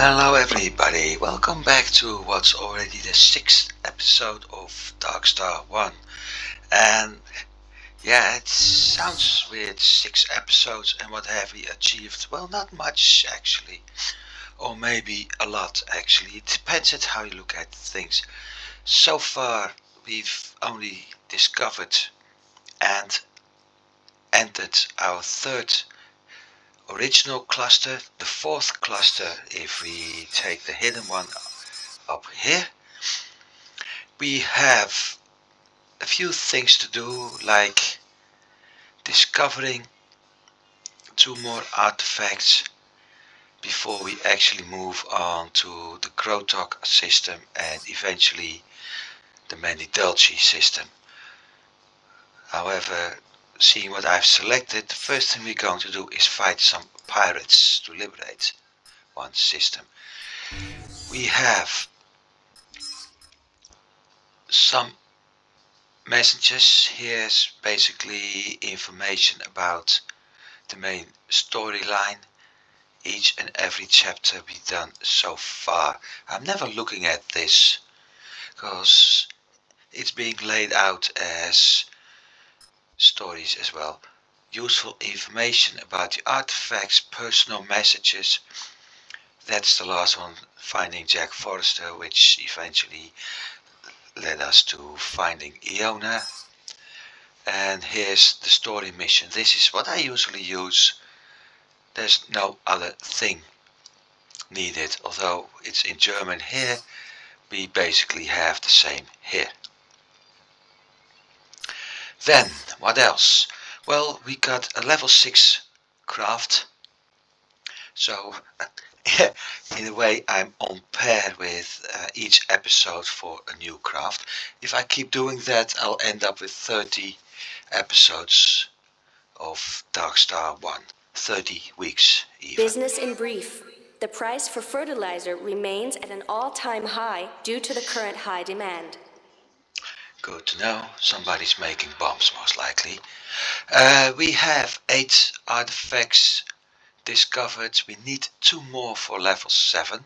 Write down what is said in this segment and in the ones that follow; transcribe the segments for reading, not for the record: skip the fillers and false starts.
Hello everybody, welcome back to what's already the 6th episode of DarkStar One. And yeah, it sounds weird, 6 episodes, and what have we achieved? Well, not much actually, or maybe a lot actually. It depends on how you look at things. So far we've only discovered and entered our third original cluster, the fourth cluster if we take the hidden one up here. We have a few things to do, like discovering 2 more artifacts before we actually move on to the Mortok system and eventually the Manidulci system. However, seeing what I've selected, the first thing we're going to do is fight some pirates to liberate one system. We have some messages. Here's basically information about the main storyline, each and every chapter we've done so far. I'm never looking at this because it's being laid out as stories as well. Useful information about the artifacts, personal messages. That's the last one, finding Jack Forrester, which eventually led us to finding Iona. And here's the story mission. This is what I usually use. There's no other thing needed, although it's in German here. We basically have the same here. Then, what else? Well, we got a level 6 craft. So, in a way, I'm on pair with each episode for a new craft. If I keep doing that, I'll end up with 30 episodes of DarkStar One. 30 weeks even. Business in brief. The price for fertilizer remains at an all-time high due to the current high demand. Good to know. Somebody's making bombs, most likely. We have 8 artifacts discovered. We need 2 more for level 7.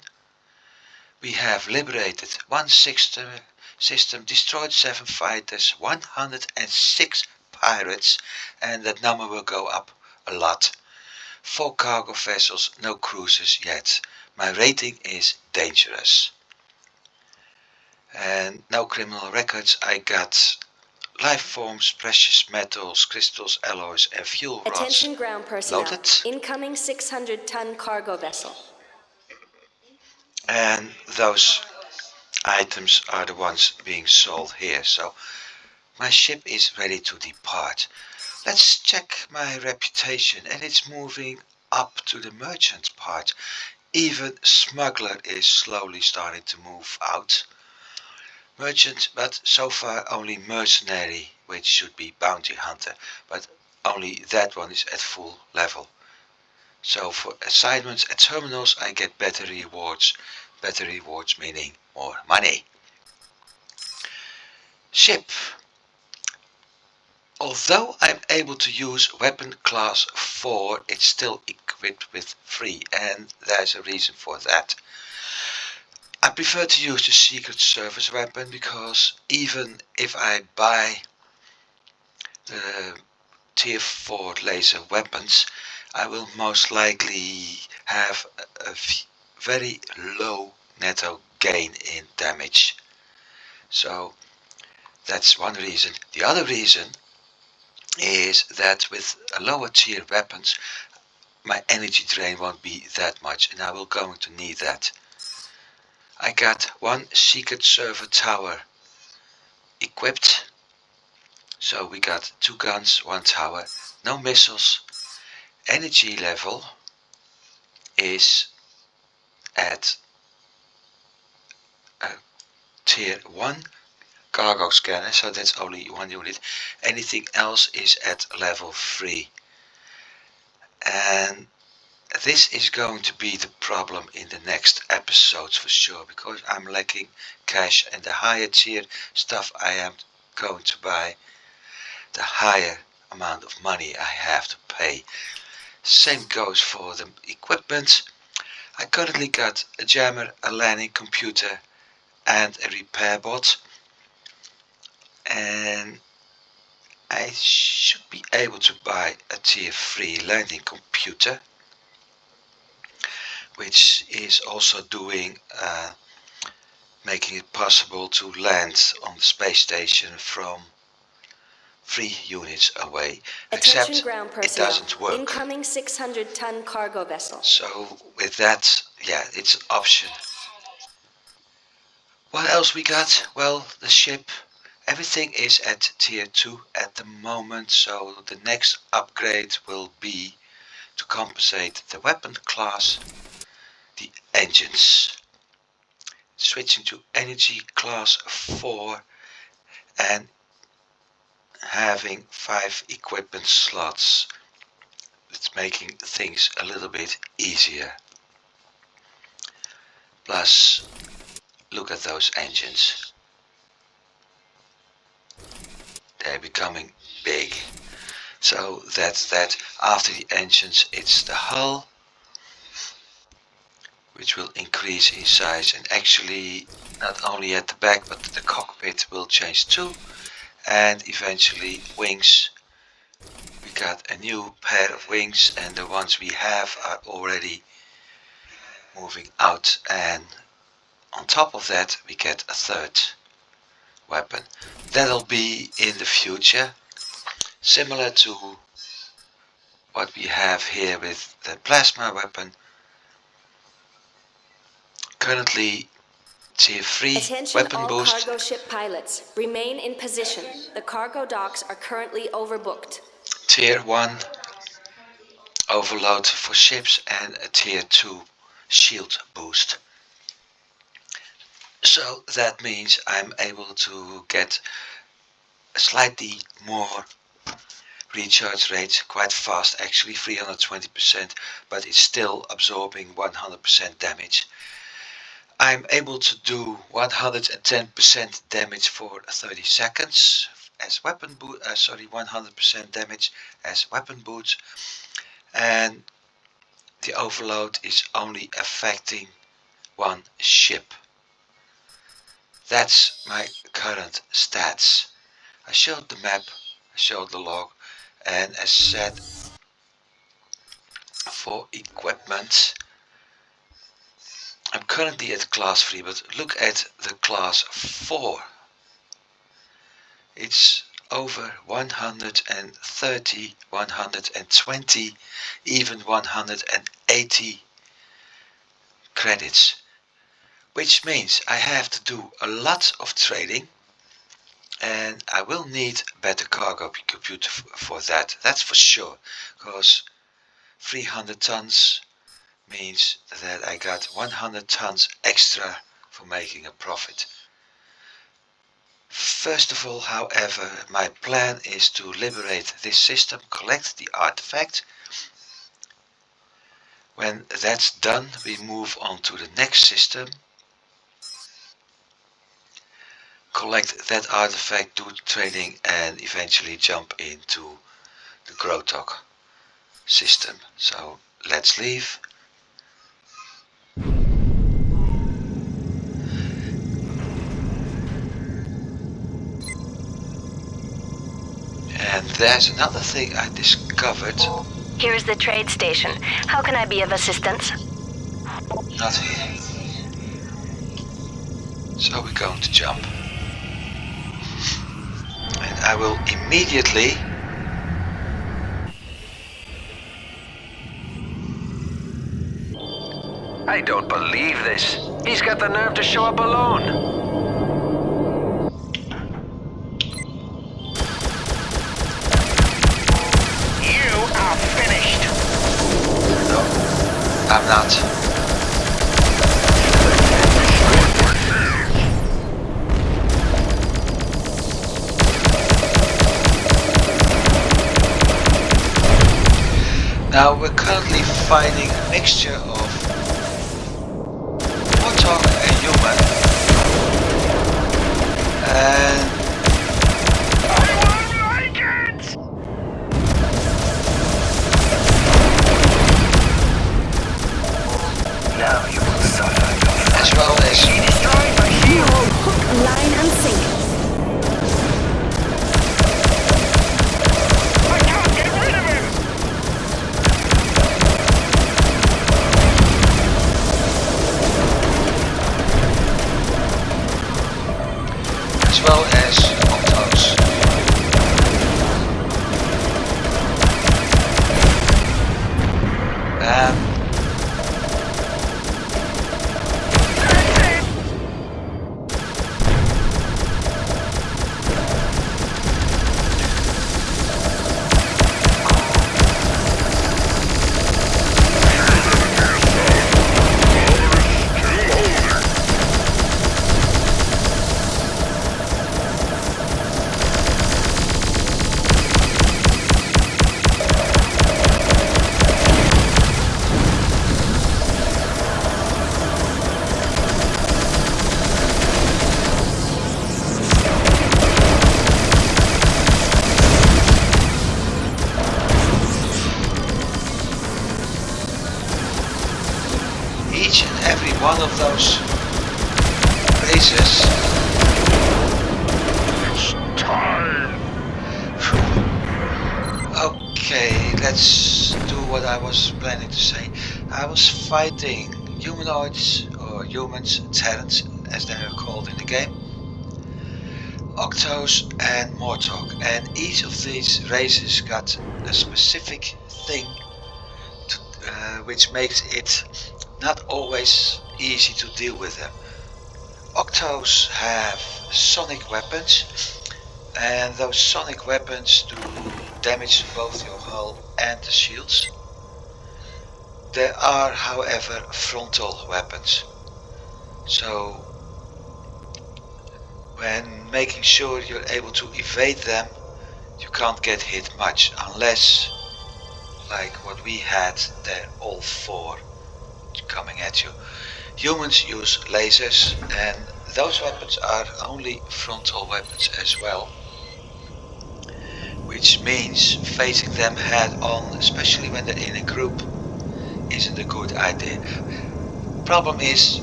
We have liberated 1 system, destroyed 7 fighters, 106 pirates, and that number will go up a lot. 4 cargo vessels, no cruisers yet. My rating is dangerous. And no criminal records. I got life forms, precious metals, crystals, alloys, and fuel rods. Attention ground personnel. Loaded. Incoming 600-ton cargo vessel. And those items are the ones being sold here. So my ship is ready to depart. Let's check my reputation, and it's moving up to the merchant part. Even smuggler is slowly starting to move out. Merchant, but so far only mercenary, which should be bounty hunter, but only that one is at full level. So for assignments at terminals I get better rewards meaning more money. Ship. Although I'm able to use weapon class 4, it's still equipped with 3, and there's a reason for that. I prefer to use the Secret Service weapon because even if I buy the tier 4 laser weapons, I will most likely have a very low netto gain in damage. So that's one reason. The other reason is that with a lower tier weapons, my energy drain won't be that much, and I will going to need that. I got 1 secret server tower equipped. So we got 2 guns, 1 tower, no missiles. Energy level is at tier 1 cargo scanner, so that's only 1 unit. Anything else is at level 3. And this is going to be the problem in the next episodes for sure, because I'm lacking cash, and the higher tier stuff I am going to buy, the higher amount of money I have to pay. Same goes for the equipment. I currently got a jammer, a landing computer and a repair bot, and I should be able to buy a tier 3 landing computer, which is also doing making it possible to land on the space station from 3 units away. Attention Except ground it personnel. doesn't work. Incoming 600-ton cargo vessel. So with that, yeah, it's an option. What else we got? Well, the ship. Everything is at tier 2 at the moment, so the next upgrade will be to compensate the weapon class, the engines. Switching to energy class 4 and having 5 equipment slots. It's making things a little bit easier. Plus, look at those engines. They're becoming big. So that's that. After the engines, it's the hull, which will increase in size, and actually not only at the back but the cockpit will change too, and eventually wings. We got a new pair of wings, and the ones we have are already moving out, and on top of that we get a third weapon. That'll be in the future, similar to what we have here with the plasma weapon. Currently tier 3 Attention weapon all boost. cargo ship pilots. Remain in position. The cargo docks are currently overbooked. Tier 1 overload for ships and a tier 2 shield boost. So that means I'm able to get a slightly more recharge rate, quite fast actually, 320%, but it's still absorbing 100% damage. I'm able to do 110% damage for 30 seconds as weapon boot, 100% damage as weapon boots, and the overload is only affecting one ship. That's my current stats. I showed the map, I showed the log, and as said, for equipment, I'm currently at class 3, but look at the class 4. It's over 130, 120, even 180 credits, which means I have to do a lot of trading, and I will need a better cargo computer for that, that's for sure, because 300 tons means that I got 100 tons extra for making a profit. First of all, however, my plan is to liberate this system, collect the artifact. When that's done, we move on to the next system, collect that artifact, do trading, and eventually jump into the Mortok system. So let's leave. And there's another thing I discovered. Here's the trade station. How can I be of assistance? Not here. So we're going to jump. And I will immediately I don't believe this. He's got the nerve to show up alone. No, I'm not. Now we're currently fighting a mixture of Mortok and human, and well as Octos. Each and every one of those races. It's time. Okay, let's do what I was planning to say. I was fighting humanoids, or humans, Terrans as they are called in the game, Octos and Mortok, and each of these races got a specific thing which makes it not always easy to deal with them. Octos have sonic weapons, and those sonic weapons do damage to both your hull and the shields. There are, however, frontal weapons, so when making sure you're able to evade them, you can't get hit much, unless, like what we had, they're all four coming at you. Humans use lasers, and those weapons are only frontal weapons as well, which means facing them head on, especially when they're in a group, isn't a good idea. Problem is,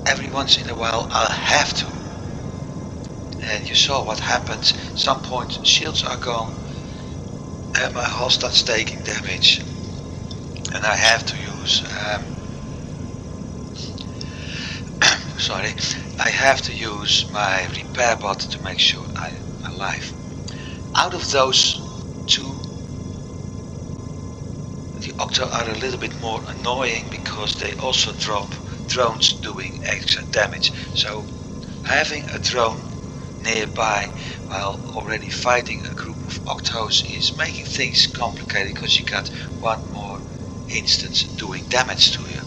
every once in a while I'll have to, and you saw what happened. Some point shields are gone and my hull starts taking damage, and I have to use I have to use my repair bot to make sure I'm alive. Out of those two, the Octo are a little bit more annoying because they also drop drones doing extra damage. So having a drone nearby while already fighting a group of Octos is making things complicated, because you got one more instance doing damage to you.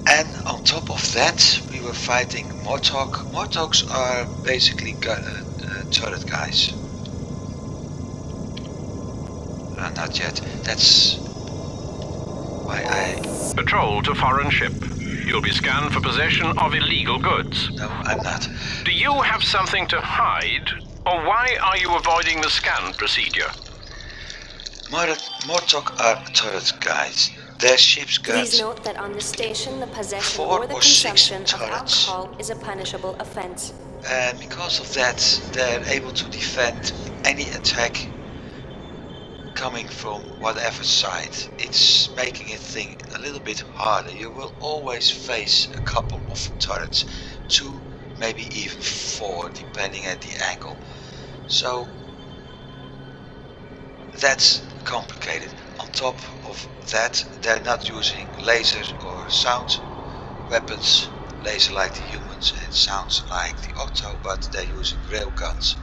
And on top of that, we were fighting Mortok. Mortoks are basically turret guys. Not yet. That's why I... Patrol to foreign ship. You'll be scanned for possession of illegal goods. No, I'm not. Do you have something to hide, or why are you avoiding the scan procedure? Mortok are turret guys. Their ships got... Please note that on the station, the possession 4 or the or 6 consumption of turrets. alcohol is a punishable offense. And because of that, they're able to defend any attack coming from whatever side. It's making it thing a little bit harder. You will always face a couple of turrets, 2, maybe even 4, depending at the angle. So that's complicated. On top of that, they're not using lasers or sound weapons, laser like the humans and sounds like the Octo, but they're using railguns,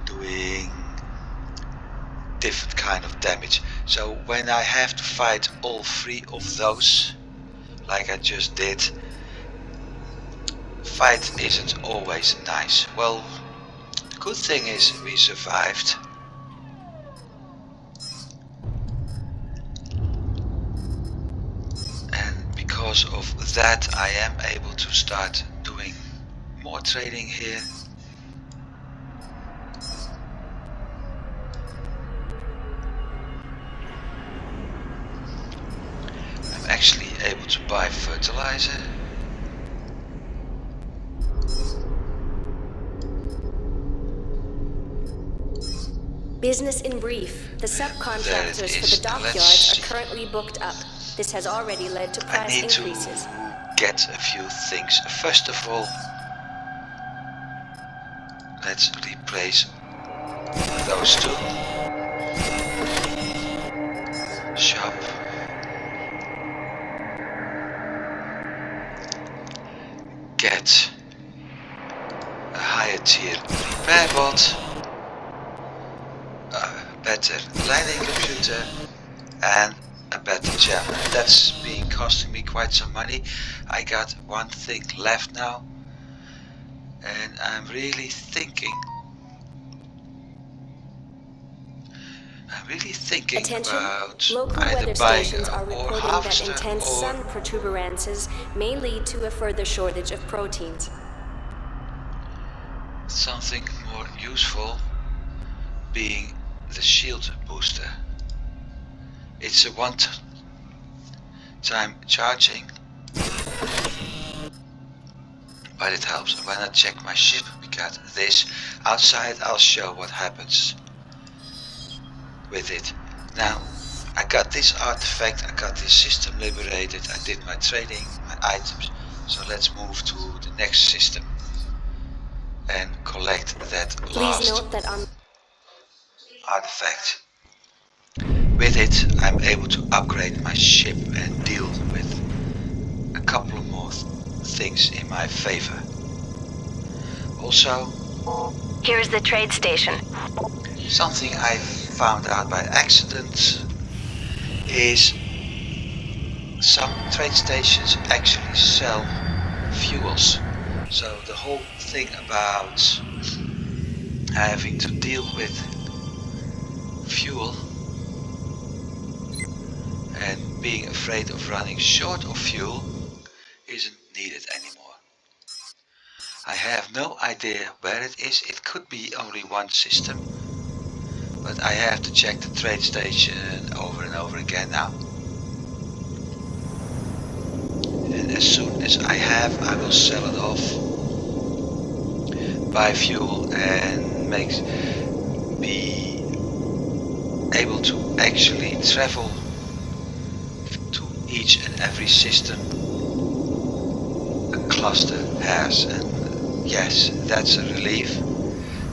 doing different kind of damage. So when I have to fight all 3 of those, like I just did, fight isn't always nice. Well, the good thing is we survived. And because of that, I am able to start doing more trading here. Actually able to buy fertilizer. Business in brief. The subcontractors for the dockyards are currently booked up. This has already led to price I need increases. to get a few things. First of all, let's replace those two. Shop. Get a higher tier repair bot, a better landing computer, and a better gem. That's been costing me quite some money. I got one thing left now, and I'm really thinking Attention. about Local either weather buying stations are or reporting that harvester intense or sun protuberances may lead to a further shortage of proteins. something more useful, being the shield booster. It's a one-time charging, but it helps. When I check my ship, we got this. Outside I'll show what happens with it. Now, I got this artifact, I got this system liberated, I did my trading, my items, so let's move to the next system and collect that Please last note that on artifact. With it, I'm able to upgrade my ship and deal with a couple more things in my favor. Also, here's the trade station. something I found out by accident is some trade stations actually sell fuels. So the whole thing about having to deal with fuel and being afraid of running short of fuel isn't needed anymore. I have no idea where it is. It could be only one system, but I have to check the trade station over and over again now. And as soon as I have, I will sell it off, buy fuel, and be able to actually travel to each and every system a cluster has. And yes, that's a relief,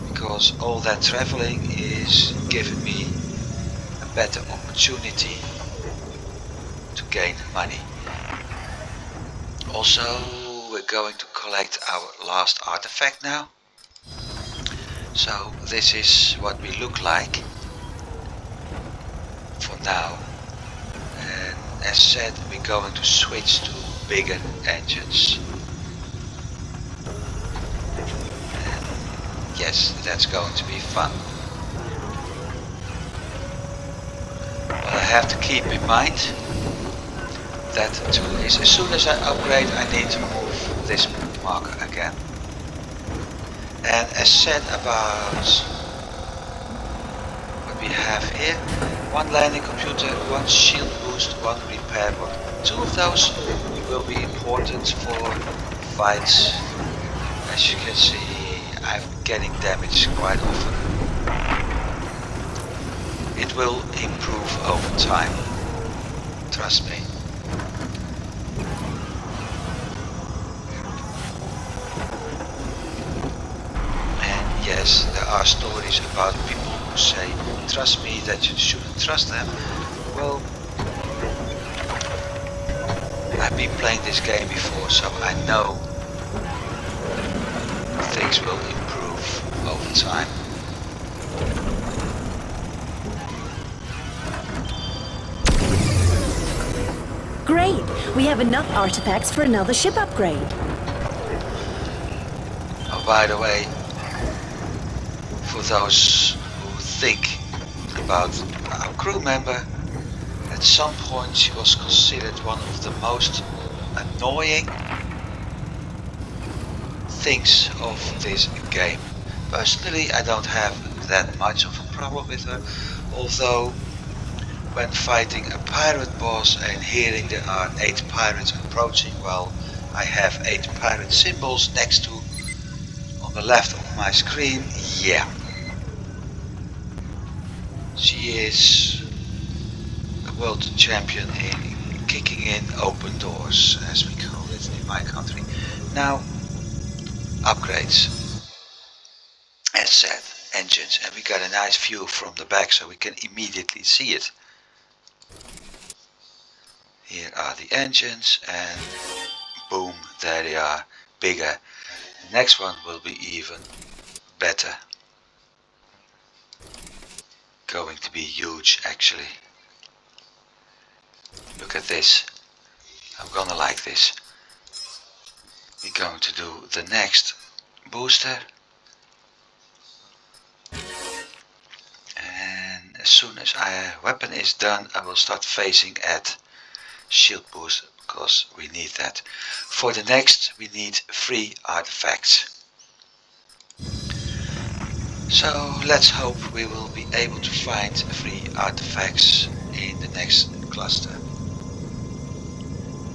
because all that traveling is giving me a better opportunity to gain money. Also, we're going to collect our last artifact now. So this is what we look like for now. And as said, we're going to switch to bigger engines. And yes, that's going to be fun. But I have to keep in mind that too is as soon as I upgrade, I need to move this marker again. And as said about what we have here, one landing computer, one shield boost, one repair bot. Two of those will be important for fights. As you can see, I'm getting damaged quite often. It will improve over time, trust me. Yes, there are stories about people who say, trust me, that you shouldn't trust them. Well, I've been playing this game before, so I know things will improve over time. Great! We have enough artifacts for another ship upgrade. Oh, by the way, for those who think about our crew member, at some point she was considered one of the most annoying things of this game. Personally, I don't have that much of a problem with her, although when fighting a pirate boss and hearing there are 8 pirates approaching, well, I have 8 pirate symbols next to on the left of my screen, yeah. She is a world champion in kicking in open doors, as we call it in my country. Now, upgrades. said, engines, and we got a nice view from the back so we can immediately see it. Here are the engines and boom, there they are, bigger. The next one will be even better. Going to be huge actually. Look at this. I'm gonna like this. We're going to do the next booster. And as soon as our weapon is done, I will start phasing at shield boost because we need that. For the next we need 3 artifacts. So let's hope we will be able to find 3 artifacts in the next cluster.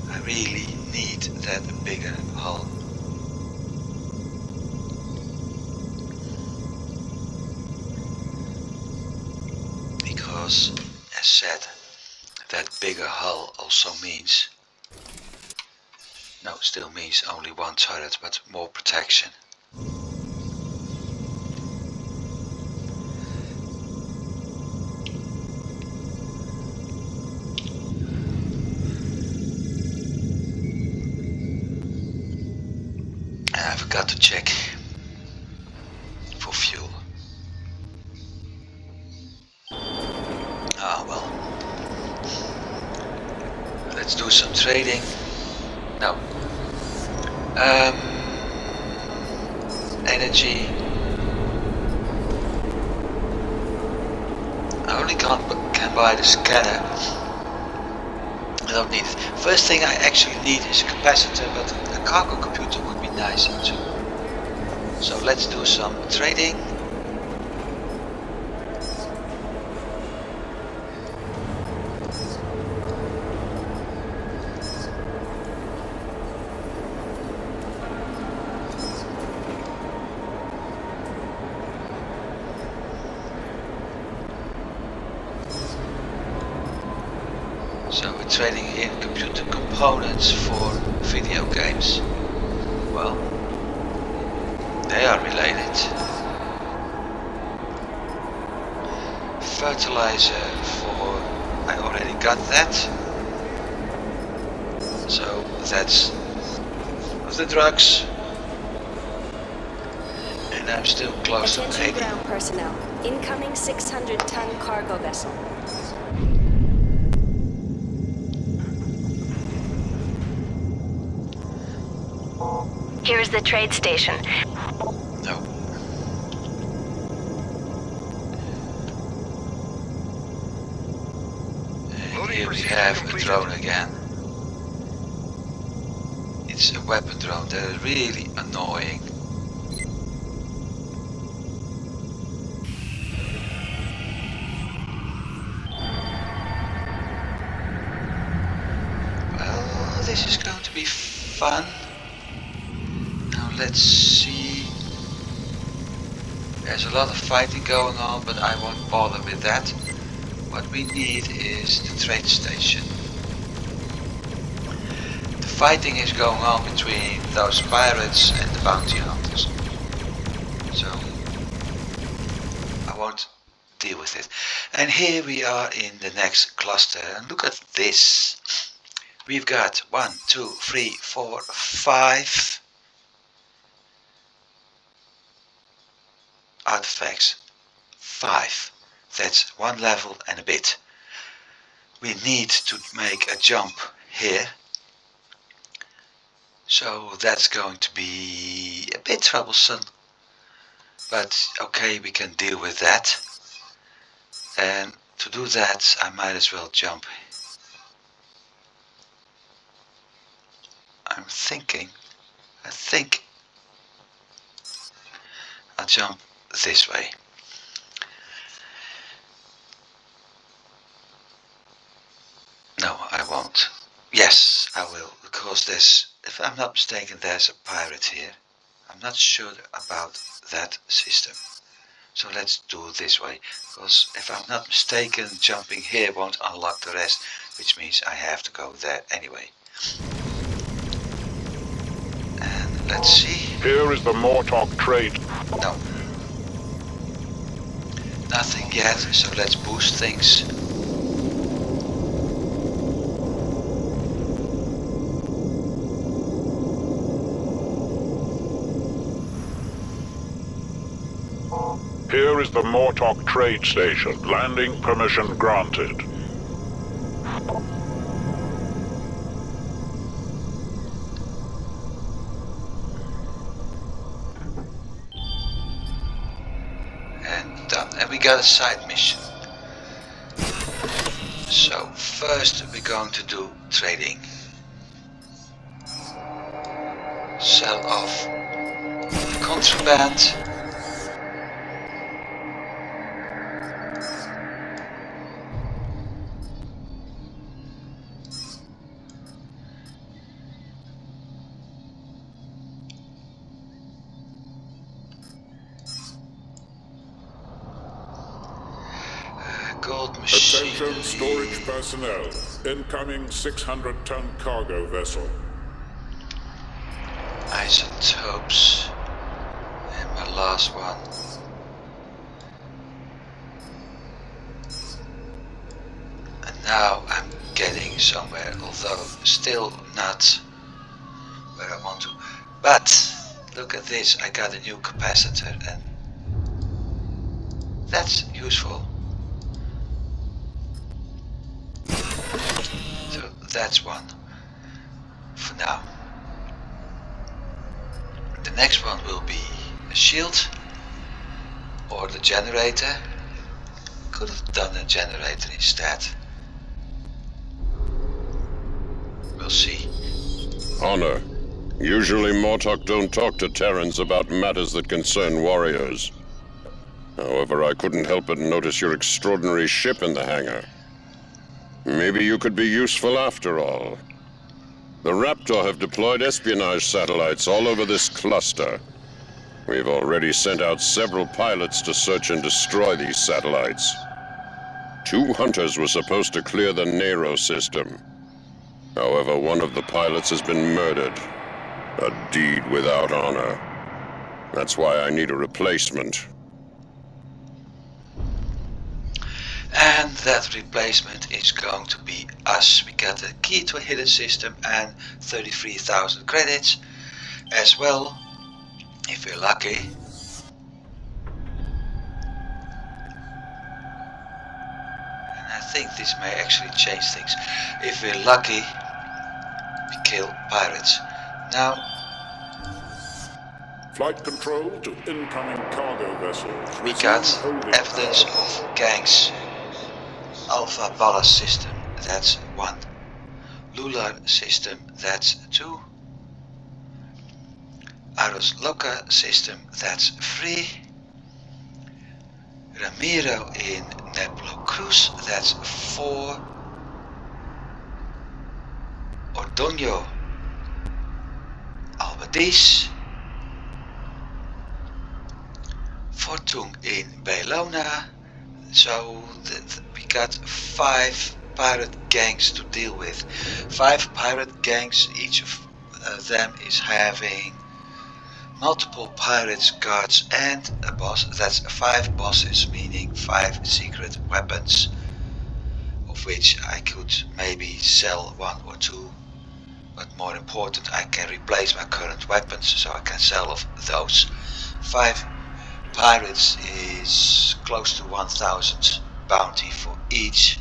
I really need that bigger hull. Because as said, that bigger hull also means, no, still means only 1 turret, but more protection. And I forgot to check for fuel. Ah well. Let's do some trading. No. Energy. I only can buy the scanner. I don't need it. First thing I actually need is a capacitor, but a cargo computer would be nice too. So let's do some trading. So we're trading in computer components for video games. Well, they are related. Fertilizer for, I already got that. So that's the drugs. And I'm still close to 80. Attention ground personnel. Incoming 600-ton cargo vessel. Here's the trade station. No. And here we have a drone again. It's a weapon drone. They're really annoying. Well, this is going to be fun. Let's see. There's a lot of fighting going on, but I won't bother with that. What we need is the trade station. The fighting is going on between those pirates and the bounty hunters. So I won't deal with it. And here we are in the next cluster. And look at this. We've got 1, 2, 3, 4, 5 artifacts. 5. That's 1 level and a bit. We need to make a jump here. So that's going to be a bit troublesome. But okay, we can deal with that. And to do that, I might as well jump. I think I'll jump this way. No, I won't. Yes, I will, because there's, if I'm not mistaken, there's a pirate here. I'm not sure about that system. So let's do it this way, because if I'm not mistaken, jumping here won't unlock the rest, which means I have to go there anyway. And let's see. Here is the Mortok trade. No. Nothing yet, so let's boost things. Here is the Mortok trade station. Landing permission granted. And done. And we got a side mission. So first we're going to do trading. Sell off the contraband. Gold machinery. Attention storage personnel. Incoming 600-ton cargo vessel. Isotopes. And my last one. And now I'm getting somewhere, although still not where I want to. But look at this, I got a new capacitor and that's useful. So that's one for now. The next one will be a shield or the generator. Could have done a generator instead. We'll see. Honor. Usually Mortok don't talk to Terrans about matters that concern warriors. However, I couldn't help but notice your extraordinary ship in the hangar. Maybe you could be useful after all. The Raptor have deployed espionage satellites all over this cluster. We've already sent out several pilots to search and destroy these satellites. 2 hunters were supposed to clear the Nero system. However, one of the pilots has been murdered. A deed without honor. That's why I need a replacement. And that replacement is going to be us. We got a key to a hidden system and 33,000 credits as well, if we're lucky. And I think this may actually change things. If we're lucky, we kill pirates. Now, Flight control to incoming cargo vessels. we got evidence of gangs. Alpha Bala system, that's 1. Lular system, that's 2. Aros Loca system, that's 3. Ramiro in Neblo Cruz, that's 4. Ordonio Albadis. Fortung in Bailona. So we got 5 pirate gangs to deal with. 5 pirate gangs, each of them is having multiple pirates, guards and a boss. That's 5 bosses, meaning 5 secret weapons, of which I could maybe sell 1 or 2. But more important, I can replace my current weapons, so I can sell off those. 5 pirates is close to 1,000 bounty for each.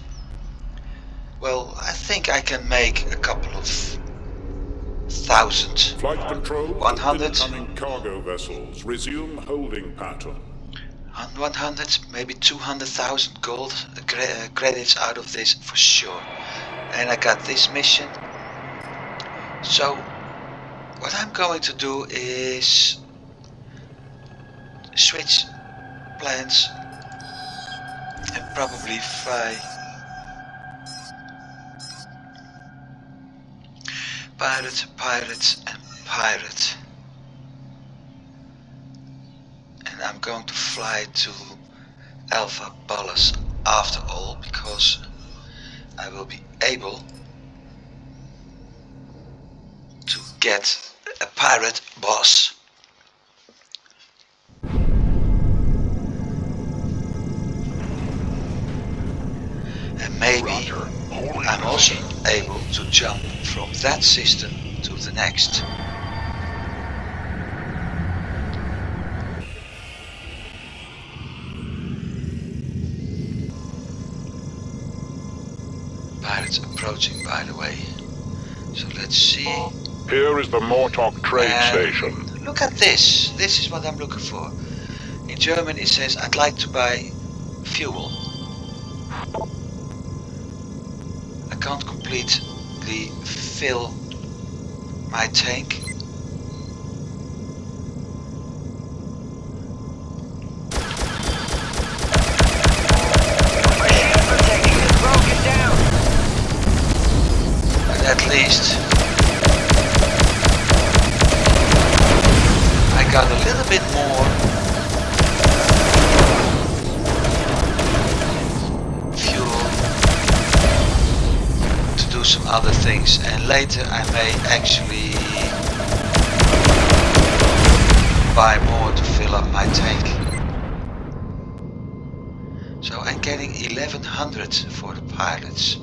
Well, I think I can make a couple of 1,000. Flight control 100. incoming cargo vessels. Resume holding pattern. 100, maybe 200,000 gold credits out of this for sure. And I got this mission. So what I'm going to do is switch plans and probably fly pirate, and pirate. And I'm going to fly to Alpha Ballas after all, because I will be able to get a pirate boss. maybe I'm also able to jump from that system to the next. Pirates approaching, by the way. So let's see. Here is the Mortok trade station. Look at this. This is what I'm looking for. In German it says I'd like to buy fuel. I can't completely fill my tank. But at least I got a little bit more fuel to do some other things, and later I may actually buy more to fill up my tank. So I'm getting 1100 for the pilots.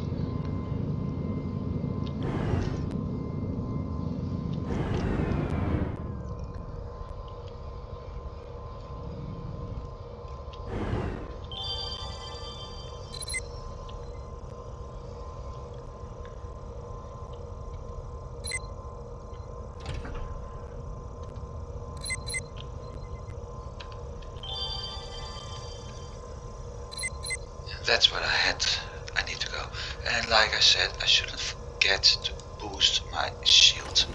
That's what I need to go. And like I said, I shouldn't forget to boost my shield.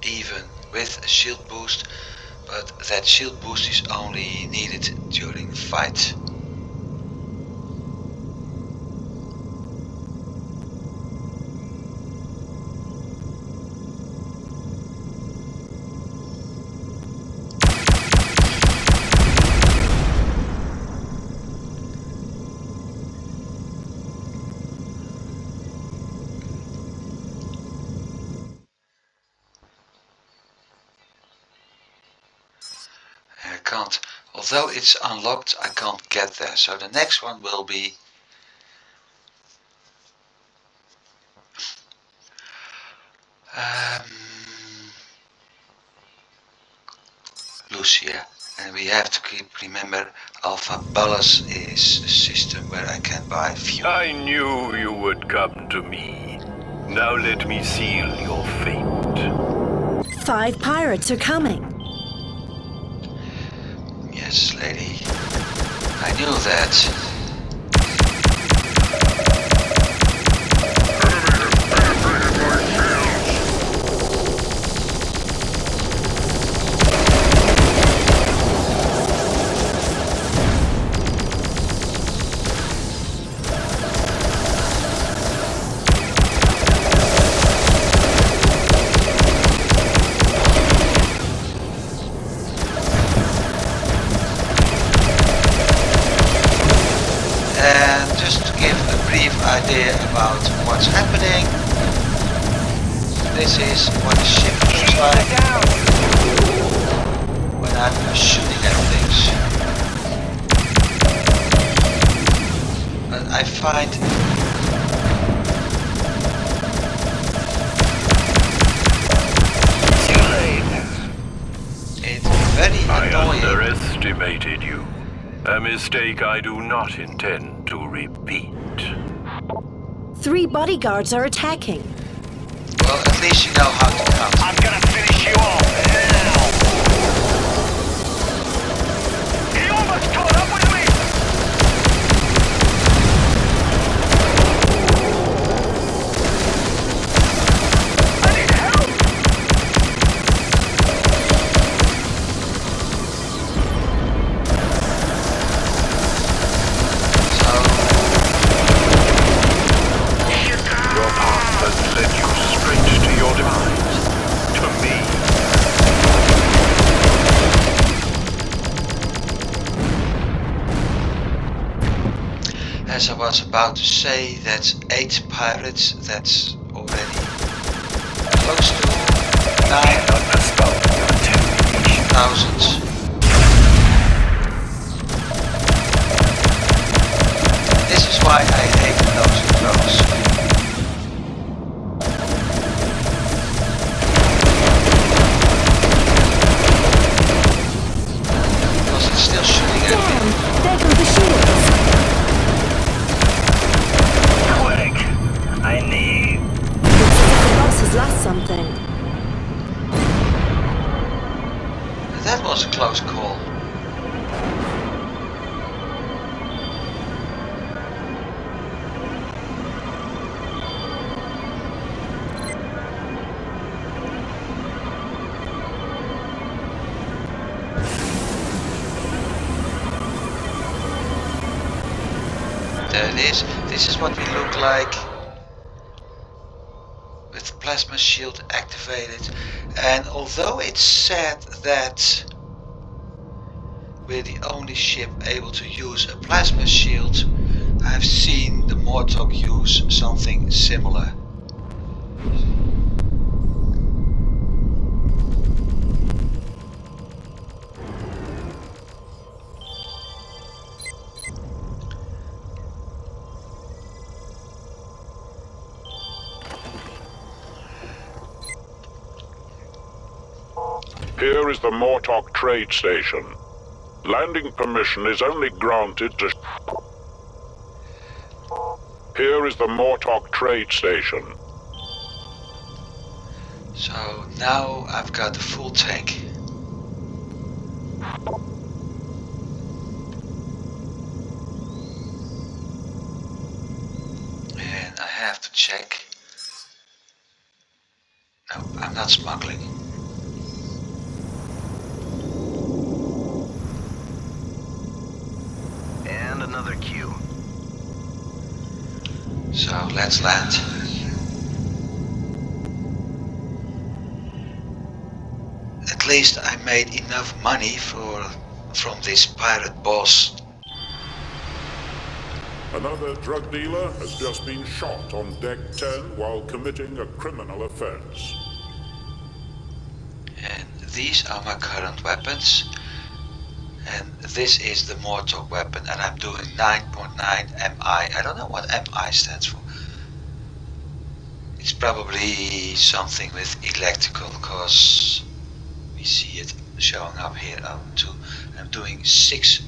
Even with a shield boost, but that shield boost is only needed during the fight. Although it's unlocked, I can't get there. So the next one will be Lucia. And we have to remember Alpha Ballas is a system where I can buy fuel. I knew you would come to me. Now let me seal your fate. 5 pirates are coming. Yes, lady. I knew that. And just to give a brief idea about what's happening, this is what the ship looks like when I'm shooting at things. But I find it very annoying. I underestimated you. A mistake I do not intend to repeat. 3 bodyguards are attacking. Well, at least you know how to count. I'm gonna finish you off now! He almost caught up with me! I need help! Your path has led you straight to your demise. To me. As I was about to say, that's 8 pirates, that's already close to 9,000. This is why I hate those drones. Because it's still shooting at me. Damn! There come the shields! Quick! I need... Looks as if the boss has lost something. That was a close call. There it is. This is what we look like with the plasma shield activated. And although it's said that we're the only ship able to use a plasma shield, I've seen the Mortok use something similar. Here is the Mortok trade station. Landing permission is only granted to... Here is the Mortok trade station. So now I've got the full tank. And I have to check. No, I'm not smuggling. And another queue. So let's land. At least I made enough money from this pirate boss. Another drug dealer has just been shot on deck 10 while committing a criminal offense. And these are my current weapons. And this is the Mortok weapon, and I'm doing 9.9 MI. I don't know what MI stands for. It's probably something with electrical, because we see it showing up here. I'm doing 6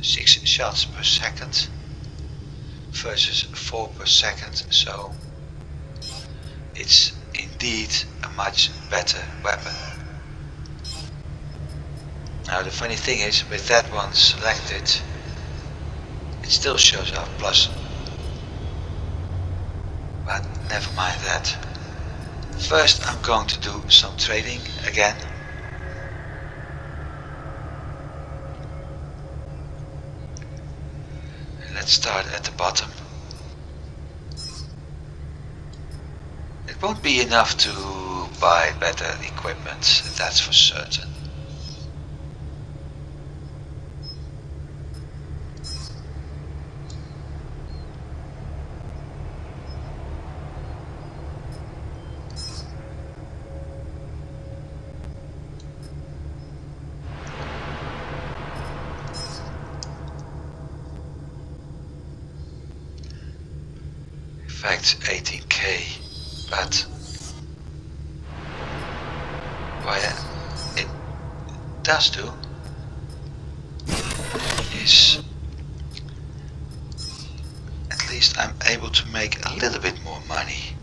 shots per second versus 4 per second, so it's indeed a much better weapon. Now the funny thing is, with that one selected, it still shows up plus. But never mind that. First I'm going to do some trading again. And let's start at the bottom. It won't be enough to buy better equipment, that's for certain. In fact 18k, but what it does do is at least I'm able to make a little bit more money.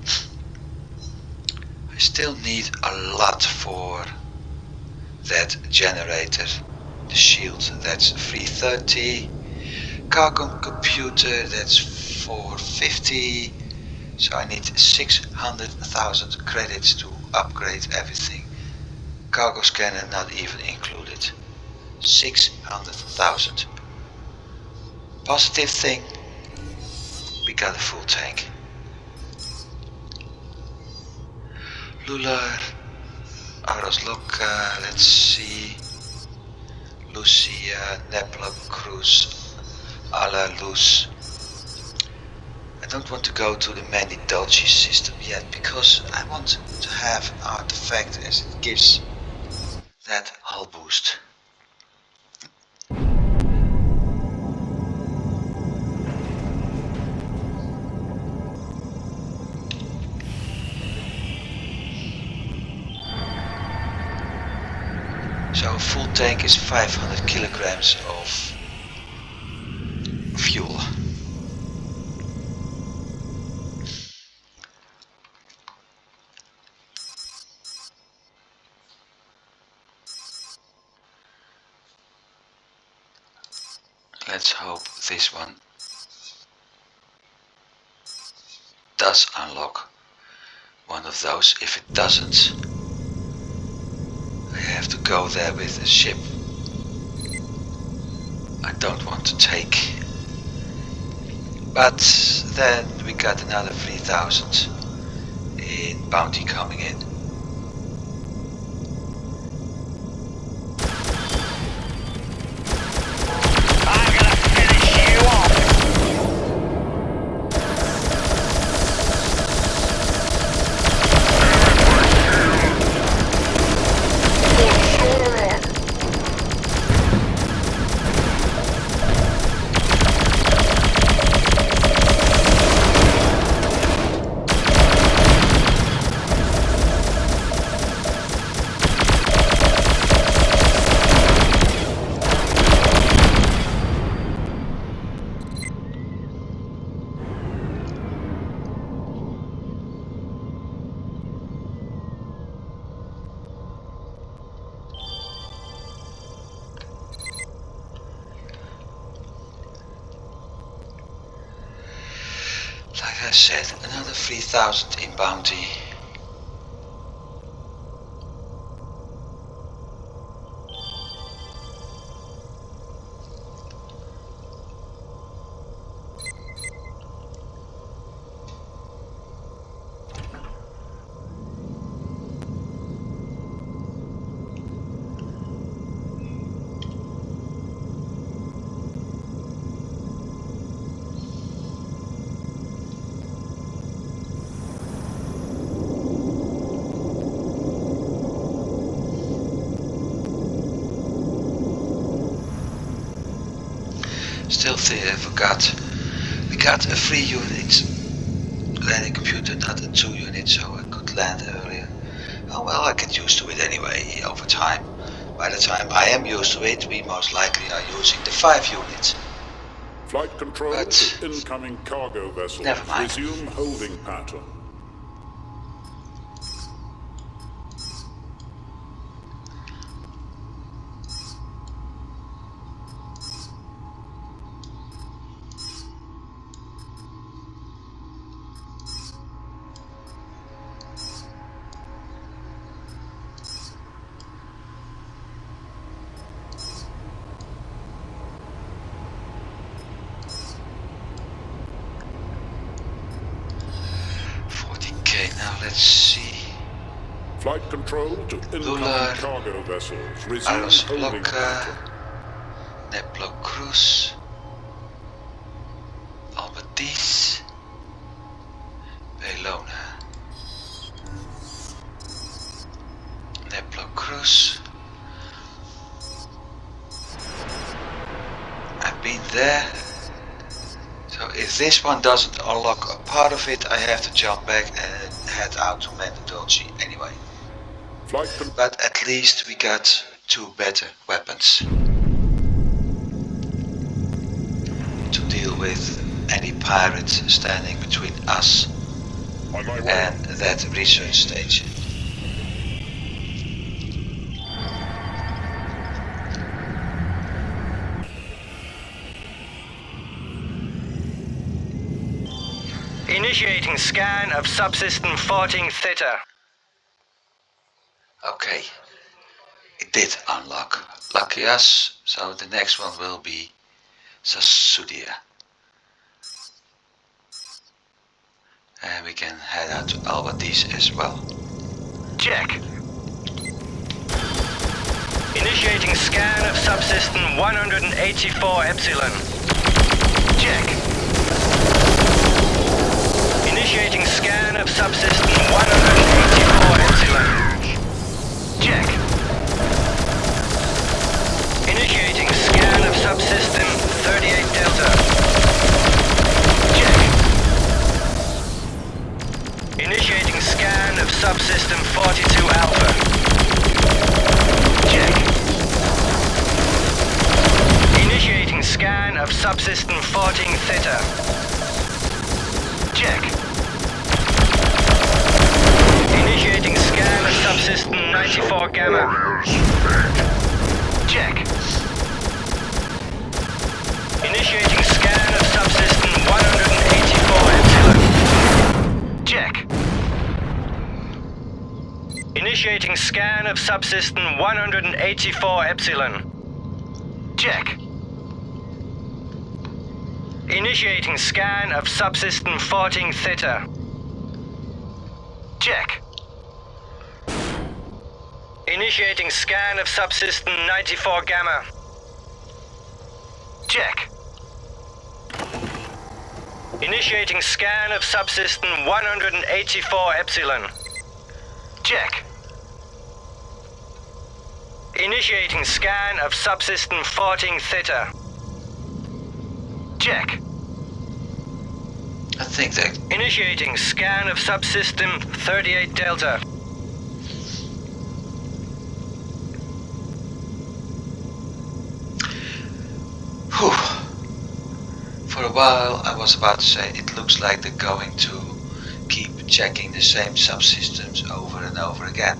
I still need a lot for that generator, the shield, that's 330, cargo computer, that's 450. So I need 600,000 credits to upgrade everything. Cargo scanner not even included. 600,000. Positive thing, we got a full tank. Lular, Arosloka, let's see. Lucia, Nebula Cruz, Ala Luz. I don't want to go to the Many Dolce system yet because I want to have an artifact as it gives that hull boost. full tank is 500 kilograms of fuel. Let's hope this one does unlock one of those. If it doesn't, I have to go there with a ship I don't want to take. But then we got another 3,000 in bounty coming in. Like I said, another 3,000 in bounty. Still I forgot. We got a 3 unit landing computer, not a 2 unit, so I could land earlier. Oh well, I get used to it anyway over time. By the time I am used to it, we most likely are using the 5 unit. Flight control to incoming cargo vessel. Never mind. Resume holding pattern. Now let's see. Flight control to incoming cargo vessels. Resume Aros holding Blokka, pattern. Neblo Cruz, Albertis, Belona, Neblo Cruz. I've been there. So if this one doesn't unlock a part of it, I have to jump back and head out to Mendolci anyway. But at least we got 2 better weapons to deal with any pirate standing between us and that research station. Initiating scan of subsystem 14 Theta. Okay, it did unlock. Lucky us, so the next one will be Sasudia. And we can head out to Albertis as well. Check. Initiating scan of subsystem 184 Epsilon. Check. Initiating scan of subsystem 184 Epsilon. Check. Initiating scan of subsystem 38 Delta. Check. Initiating scan of subsystem 42 Alpha. Check. Check. Initiating scan of subsystem 184 Epsilon. Check. Initiating scan of subsystem 184 Epsilon. Check. Initiating scan of subsystem 14 Theta. Check. Initiating scan of subsystem 94 Gamma. Check. Initiating scan of subsystem 184 Epsilon. Check. Initiating scan of subsystem 14 Theta. Check. I think that... Initiating scan of subsystem 38 Delta. Whew. For a while I was about to say it looks like they're going to keep checking the same subsystems over and over again.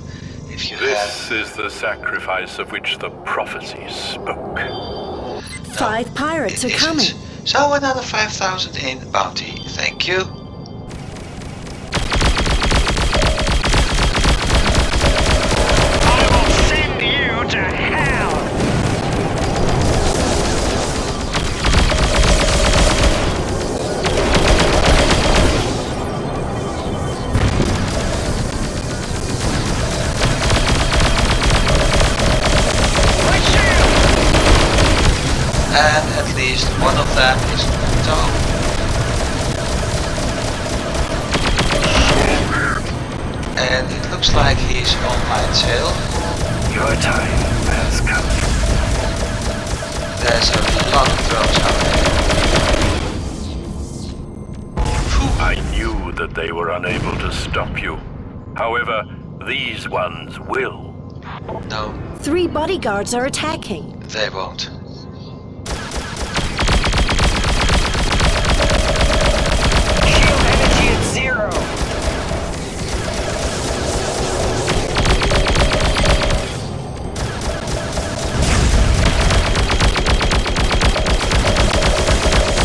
If you This is the sacrifice of which the prophecy spoke. 5 pirates are it coming. isn't. So another 5,000 in bounty. Thank you. I will send you to hell! And at least one of them is knocked off. And it looks like he's on my tail. Your time has come. There's a lot of drones out there. I knew that they were unable to stop you. However, these ones will. No, 3 bodyguards are attacking. they won't. Shield energy at 0.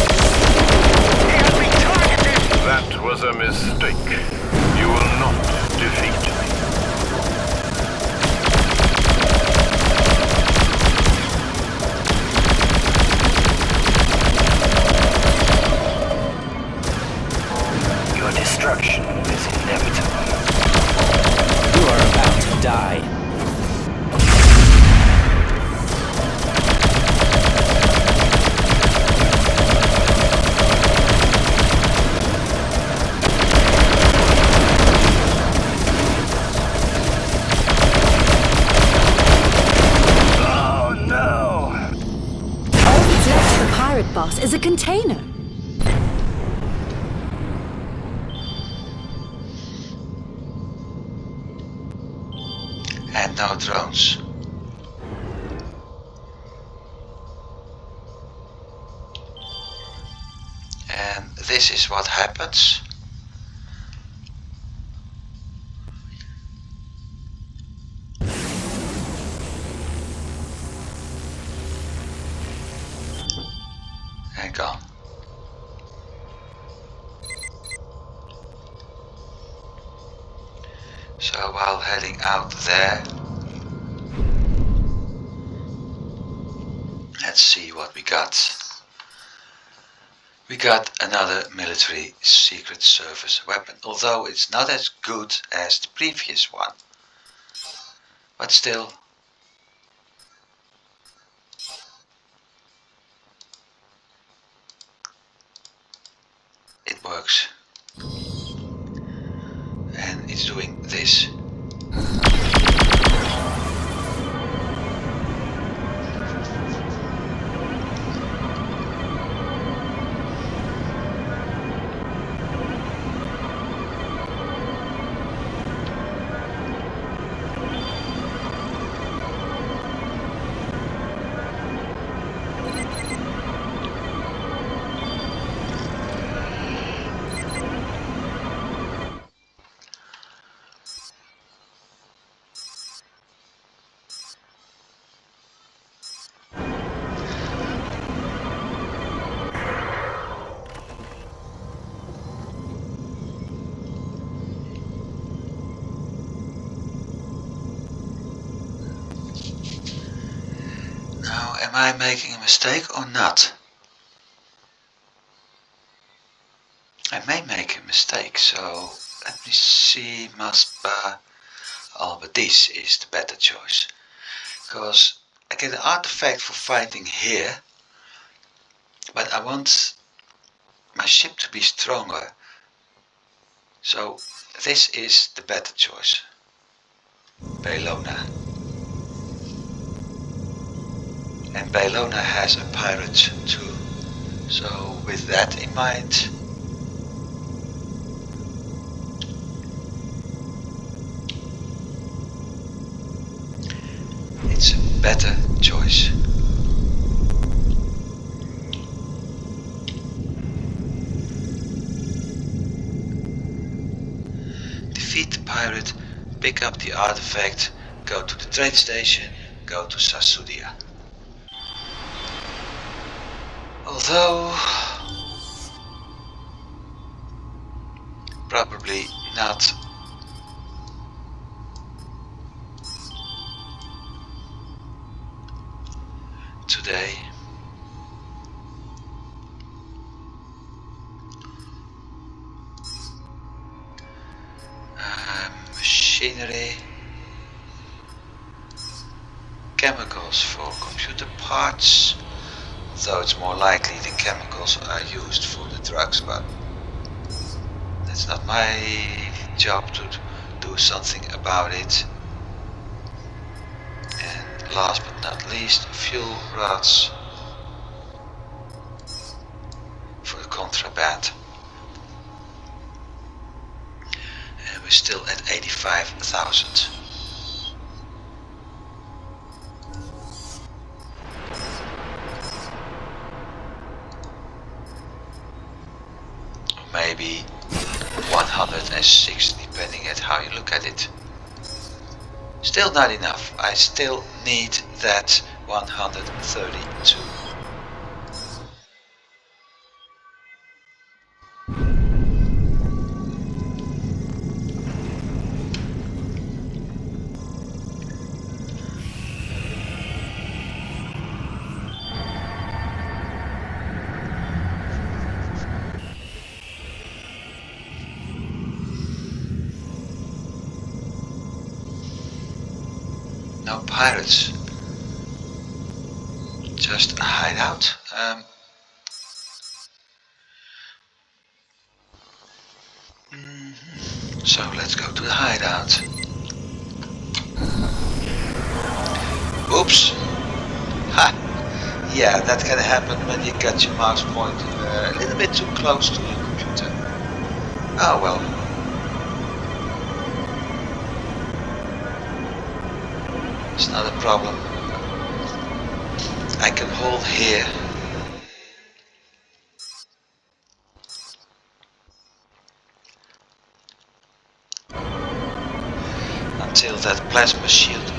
He has been targeted! That was a mistake. You will not defeat me. Your destruction is inevitable. You are about to die. Oh no! All that's left of the pirate boss is a container. And no drones. And this is what happens. And gone. So while heading out there, let's see what we got. We got another military secret service weapon, although it's not as good as the previous one. But still, it works. And it's doing this. Am I making a mistake or not? I may make a mistake, so let me see. Maspa. Oh, but this is the better choice. Because I get an artifact for fighting here, but I want my ship to be stronger. So this is the better choice. Baelona. And Baelona has a pirate too. So with that in mind, it's a better choice. Defeat the pirate, pick up the artifact, go to the trade station, go to Sasudia. Although probably not today. Machinery, chemicals for computer parts, though it's more likely the chemicals are used for the drugs, but that's not my job to do something about it. And last but not least, fuel rods for the contraband. And we're still at 85,000. Maybe 106, depending at how you look at it. Still not enough. I still need that 132. No pirates, just a hideout. So let's go to the hideout. Oops! Ha! Yeah, that can happen when you got your mouse pointed a little bit too close to your computer. Oh well. It's not a problem. I can hold here. Until that plasma shield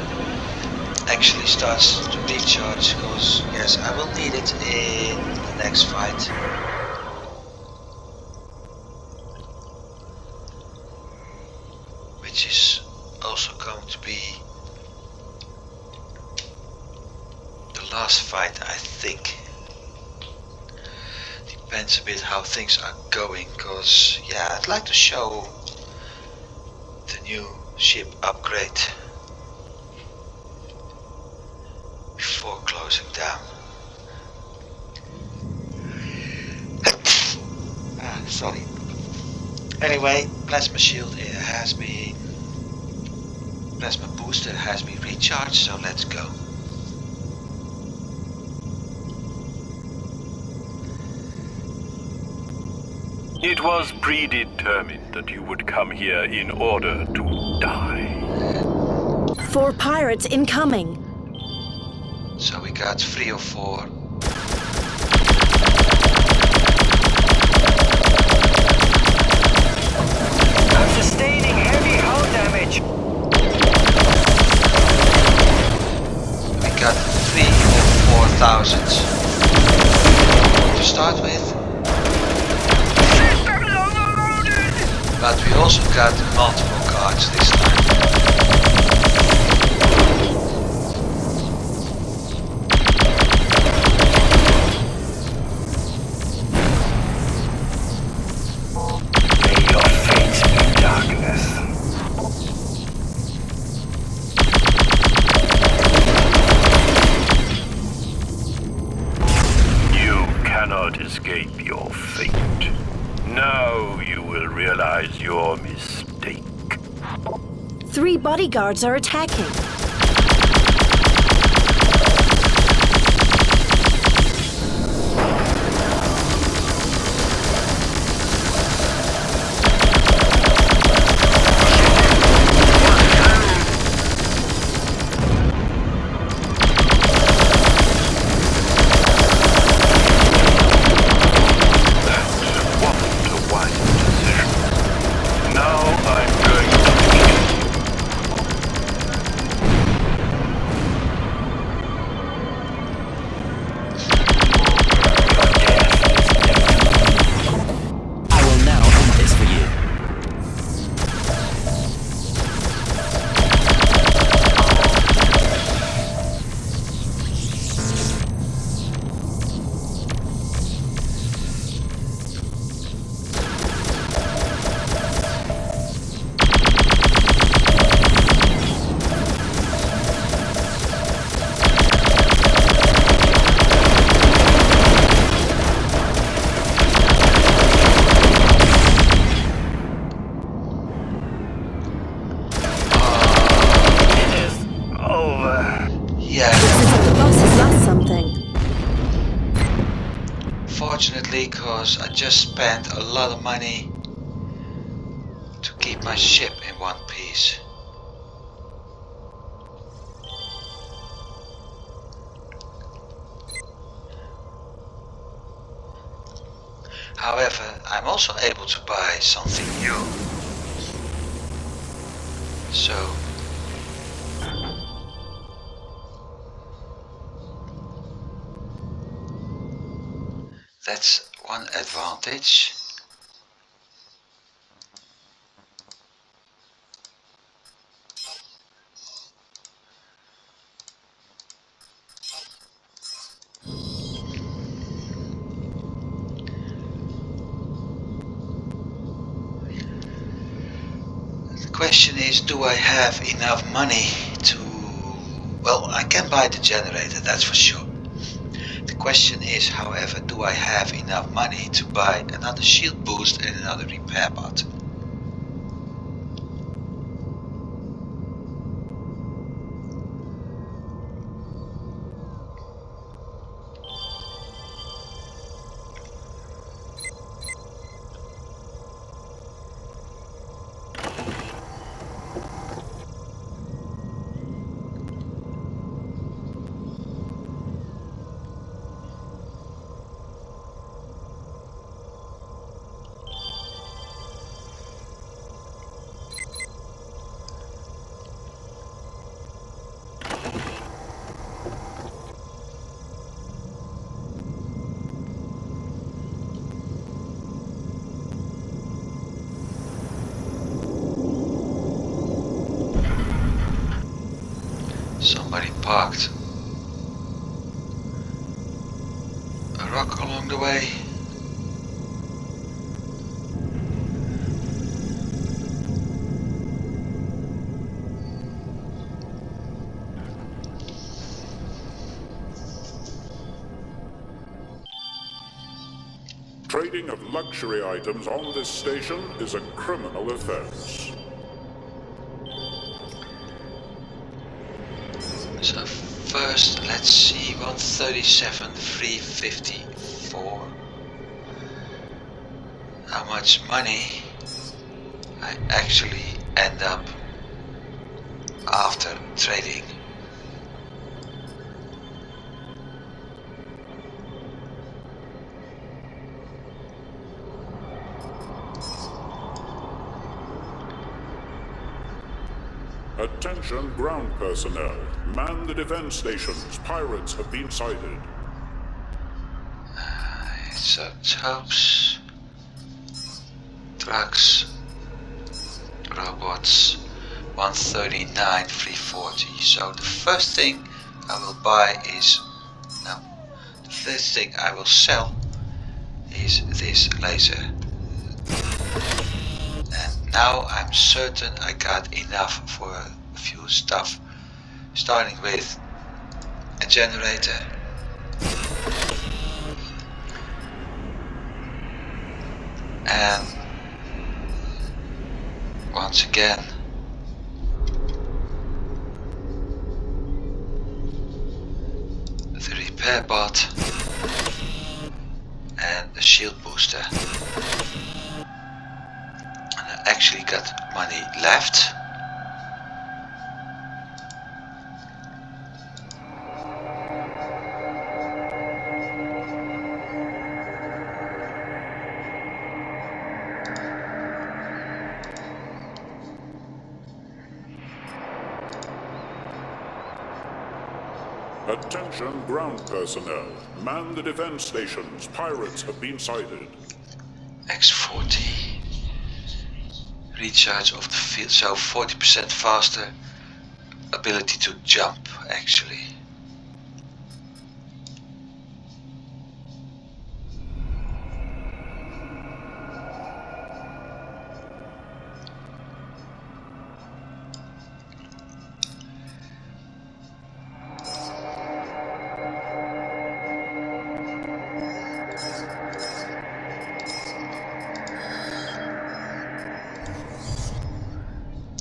actually starts to recharge, because yes, I will need it in the next fight. Which is also going to be last fight, I think. Depends a bit how things are going, cause yeah, I'd like to show the new ship upgrade before closing down. Sorry. Anyway, plasma shield has been, plasma booster has been recharged, so let's go. It was predetermined that you would come here in order to die. 4 pirates incoming. So we got 3 or 4. I'm sustaining heavy hull damage. We got 3 or 4,000 to start with. But we also got multiple cards this time. realize your mistake. 3 bodyguards are attacking. Fortunately, because I just spent a lot of money to keep my ship in one piece. However, I'm also able to buy something new. So that's one advantage. The question is, do I have enough money to... Well, I can buy the generator, that's for sure. The question is, however, do I have enough money to buy another shield boost and another repair bot? Somebody parked a rock along the way. Trading of luxury items on this station is a criminal offense. So first, let's see, 137, 354. How much money I actually end up after trading. Attention ground personnel. Man the defense stations. Pirates have been sighted. So tubes, trucks, robots, 139, 340. So the first thing I will buy is, no, the first thing I will sell is this laser. And now I'm certain I got enough for a few stuff, starting with a generator, and once again. The repair bot and the shield booster. And I actually got money left. Attention ground personnel. Man the defense stations. Pirates have been sighted. X40. Recharge of the field, so 40% faster ability to jump actually.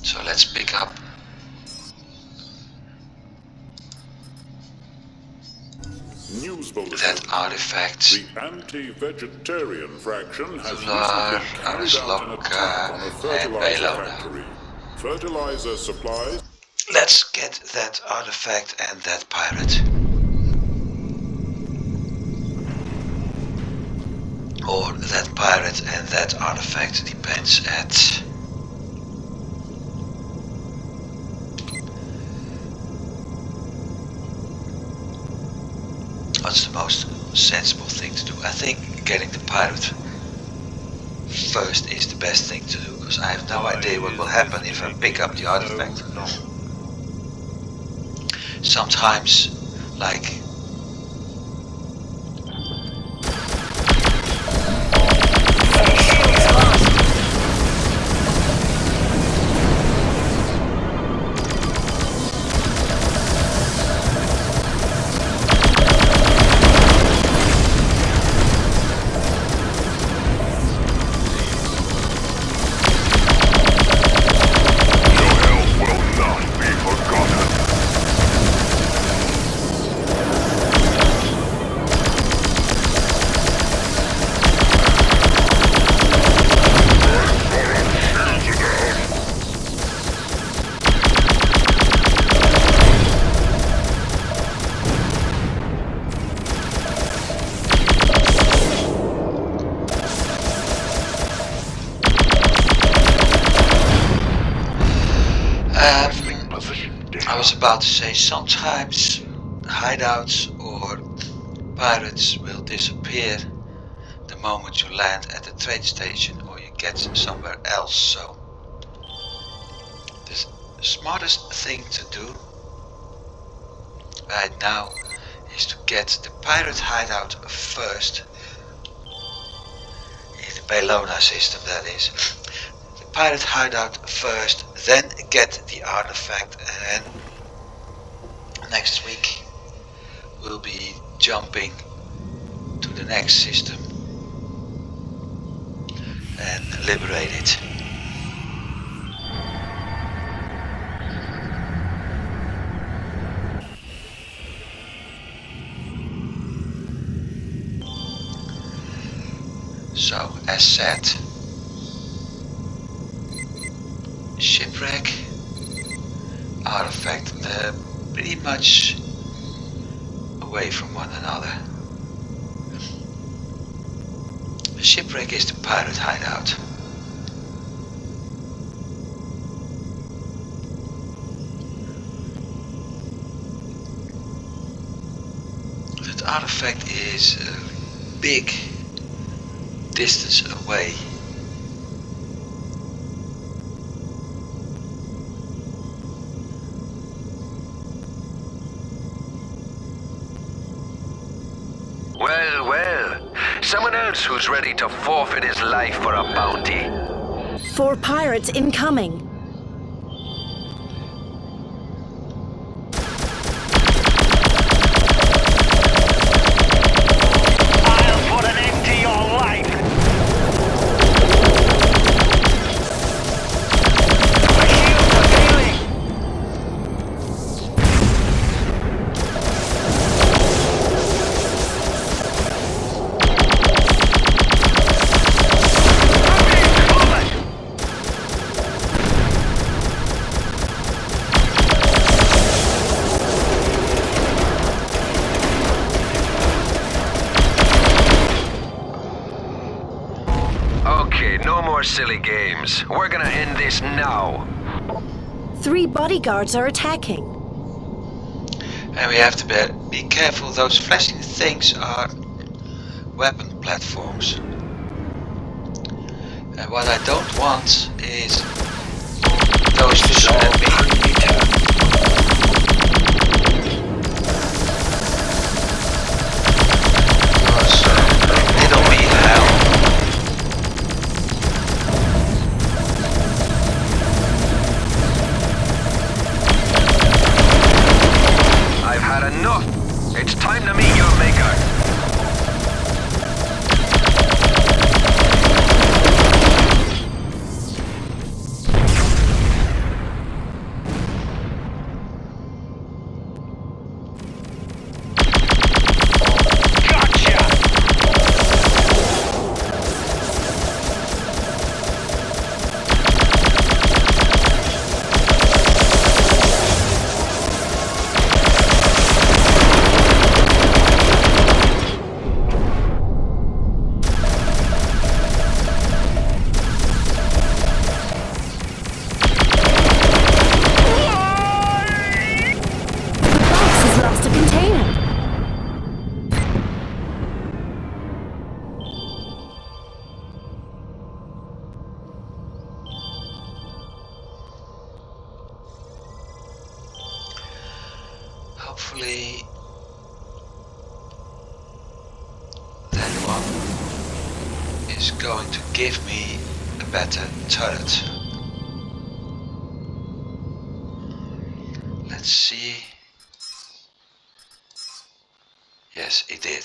So let's pick up News bulletin. that artifact. The anti-vegetarian fraction has Solar, recently carried out an attack on a and fertilizer Baylona. factory. Fertilizer supplies. Let's get that artifact and that pirate. Or that pirate and that artifact, depends at... What's the most sensible thing to do? I think getting the pirate first is the best thing to do, because I have no idea what will happen if I pick up the artifact. Sometimes, like... I was about to say, sometimes hideouts or pirates will disappear the moment you land at the trade station or you get somewhere else, so the smartest thing to do right now is to get the pirate hideout first, in the Baylona system that is. The pirate hideout first, then get the artifact, and next week we'll be jumping to the next system and liberate it. So, as said, shipwreck, artifact, pretty much away from one another. The shipwreck is the pirate hideout. That artifact is a big distance away. Well, well. Someone else who's ready to forfeit his life for a bounty. 4 pirates incoming. I'll put an end to your life. silly games. We're gonna end this now. 3 bodyguards are attacking. And we have to be careful, those flashing things are weapon platforms. And what I don't want is those to shoot at me. Because it'll be hell. I've had enough. It's time to meet your maker. Hopefully that one is going to give me a better turret. Let's see. Yes, it did.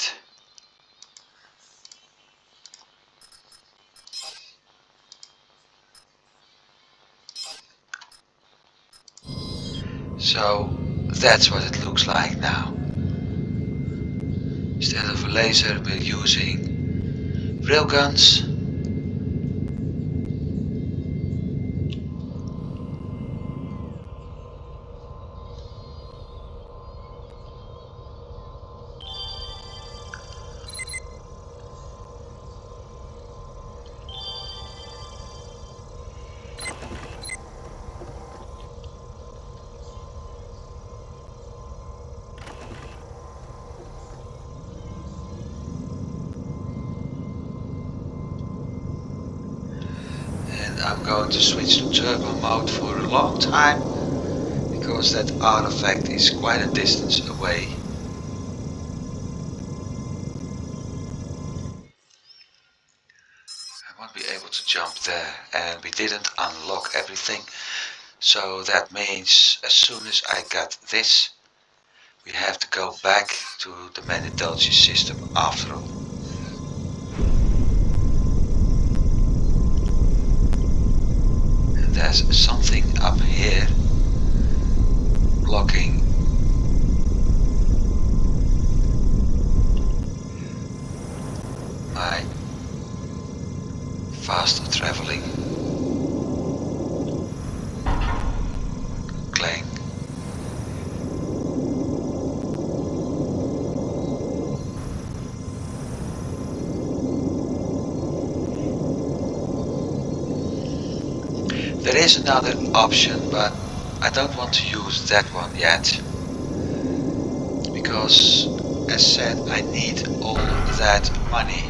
So that's what it looks like now. Instead of a laser, we're using railguns. I'm going to switch to turbo mode for a long time because that artifact is quite a distance away. I won't be able to jump there, and we didn't unlock everything, so that means as soon as I got this we have to go back to the Manitology system after all. There's something up here blocking my faster traveling Clang. There is another option, but I don't want to use that one yet, because as said, I need all that money.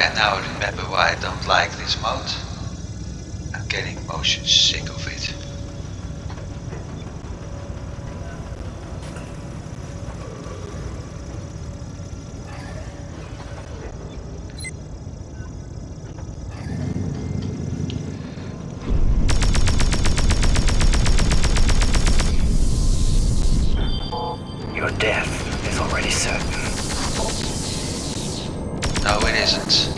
I now remember why I don't like this mode. I'm getting motion sick of it. Your death is already certain. No, it isn't.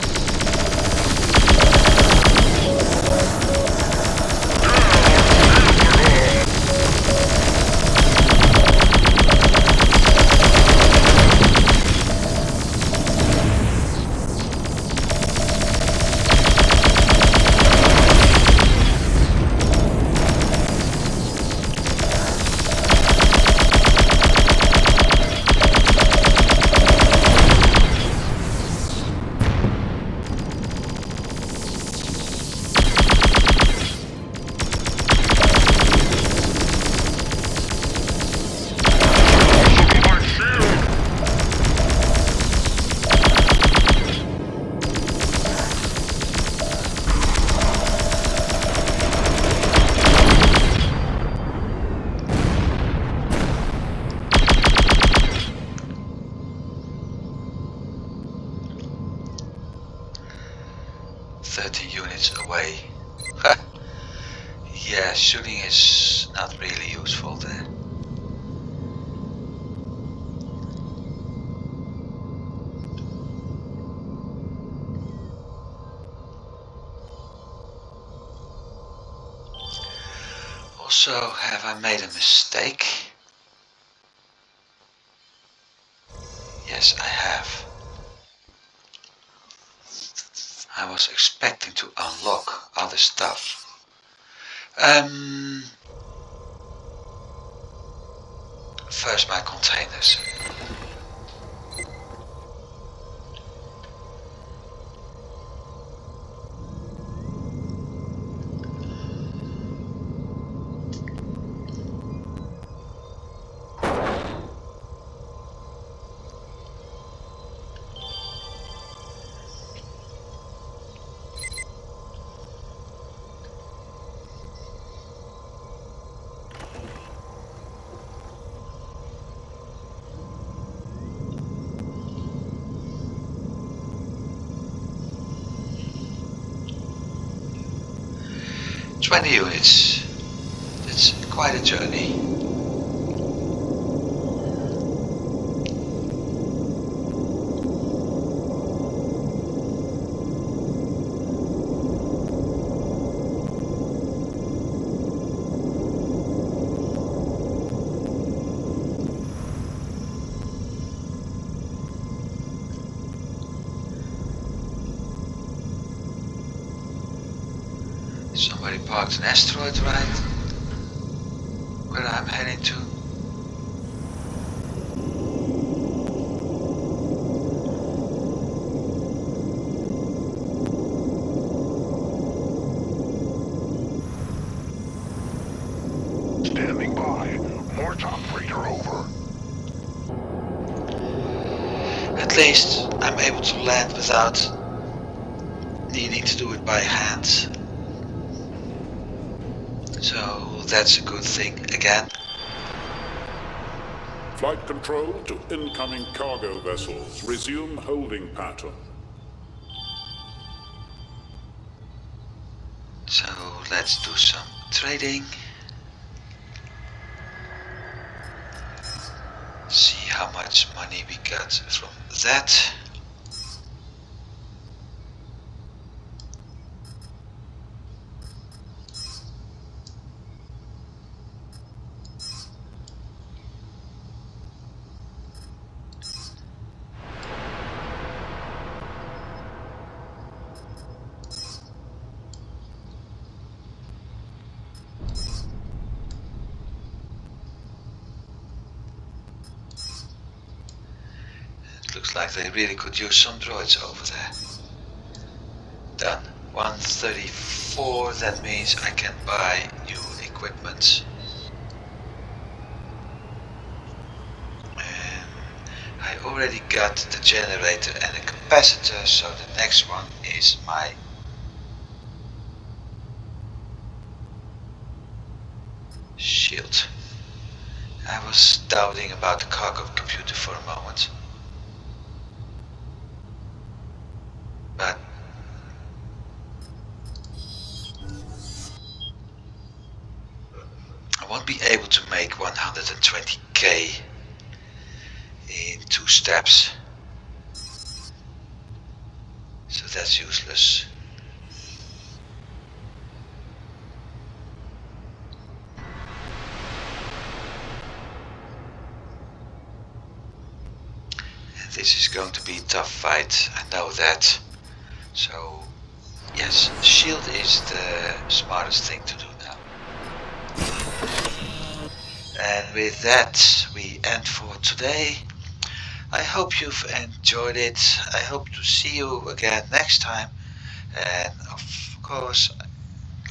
Away. Yeah, shooting is not really useful there. Also, have I made a mistake? Yes, I have. I was expecting to unlock other stuff. First my containers. "20 units. It's quite a journey." Somebody parked an asteroid right where I'm heading to. Standing by. Mortok freighter over. At least I'm able to land without needing to do it by hand. So that's a good thing again. Flight control to incoming cargo vessels. Resume holding pattern. So let's do some trading. See how much money we got from that. Looks like they really could use some droids over there. Done. 134, that means I can buy new equipment. And I already got the generator and a capacitor, so the next one is my shield. I was doubting about the cargo computer for a moment, but I won't be able to make 120k in 2 steps, so that's useless. And this is going to be a tough fight, I know that. So yes, shield is the smartest thing to do now. And with that we end for today. I hope you've enjoyed it. I hope to see you again next time. And of course,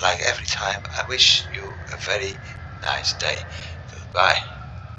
like every time, I wish you a very nice day. Goodbye.